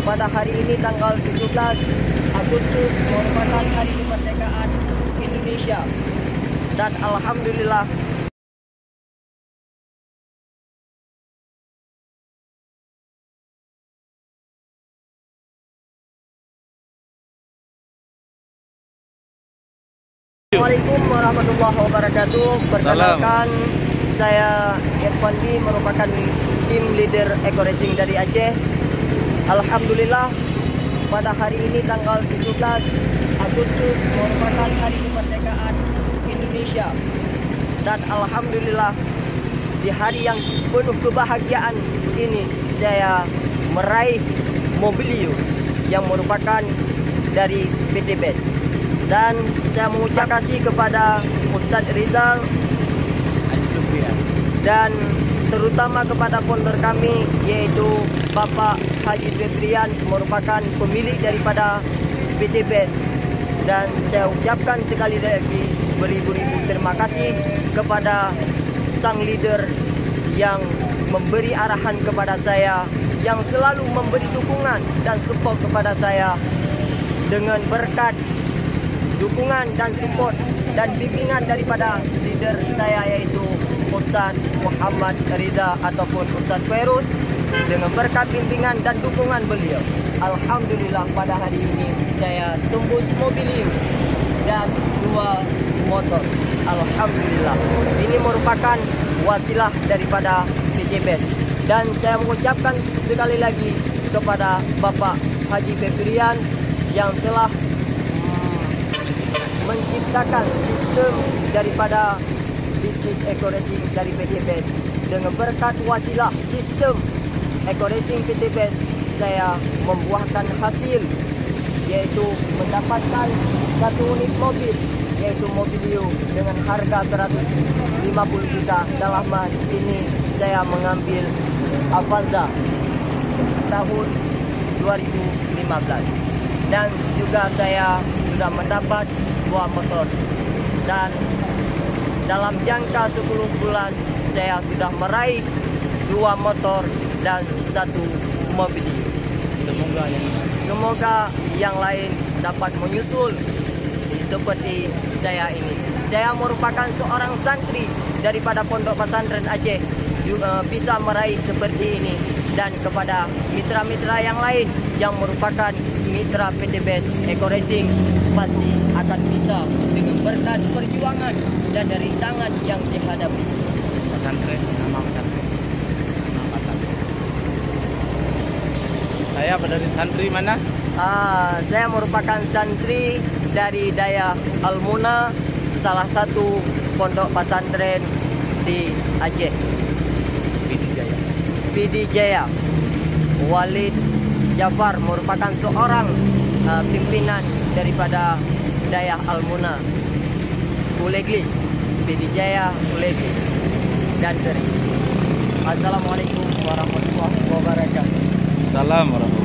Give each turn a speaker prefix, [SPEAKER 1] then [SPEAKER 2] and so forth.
[SPEAKER 1] pada hari ini tanggal 17 Agustus merupakan hari kemerdekaan Indonesia. Dan alhamdulillah Assalamualaikum warahmatullahi wabarakatuh. Perkenalkan, saya Irfandi, merupakan tim leader Eco Racing dari Aceh. Alhamdulillah pada hari ini tanggal 17 Agustus merupakan hari kemerdekaan Indonesia. Dan alhamdulillah di hari yang penuh kebahagiaan ini saya meraih Mobilio yang merupakan dari PT BES. Dan saya mengucap kasih kepada Ustadz Rizal dan terutama kepada founder kami, yaitu Bapak Haji Febrian, merupakan pemilik daripada PT BES. Dan saya ucapkan sekali lagi beribu-ribu terima kasih kepada sang leader yang memberi arahan kepada saya, yang selalu memberi dukungan dan support kepada saya dengan berkat dukungan dan support dan bimbingan daripada leader saya, yaitu Ustaz Muhammad Ridha ataupun Ustaz Feiruz. Dengan berkat bimbingan dan dukungan beliau, alhamdulillah pada hari ini saya tembus Mobilio dan 2 motor. Alhamdulillah, ini merupakan wasilah daripada PT BES. Dan saya mengucapkan sekali lagi kepada Bapak Haji Febrian yang telah menciptakan sistem daripada bisnis Eco Racing dari PT BES. Dengan berkat wasilah sistem Eco Racing PT BES, saya membuahkan hasil, yaitu mendapatkan 1 unit mobil, yaitu Mobilio dengan harga 150 juta. Dalam hal ini saya mengambil Avanza tahun 2015. Dan juga saya sudah mendapat 2 motor. Dan dalam jangka 10 bulan saya sudah meraih 2 motor dan 1 Mobilio. Semoga yang lain dapat menyusul seperti saya ini. Saya merupakan seorang santri daripada Pondok Pesantren Aceh, juga bisa meraih seperti ini. Dan kepada mitra-mitra yang lain yang merupakan mitra PT BES Eco Racing, pasti akan bisa dengan berkat perjuangan dan dari tangan yang dihadapi.
[SPEAKER 2] Pesantren, nama pesantren. Saya dari santri mana?
[SPEAKER 1] Saya merupakan santri dari Daya Al-Muna, salah satu pondok pesantren di Aceh. PD Jaya. Walid Jafar merupakan seorang pimpinan daripada Daya Al-Muna Ulegli, PD Jaya Ulegli dan dari. Assalamualaikum warahmatullahi wabarakatuh.
[SPEAKER 2] Salam warahmatullahi wabarakatuh.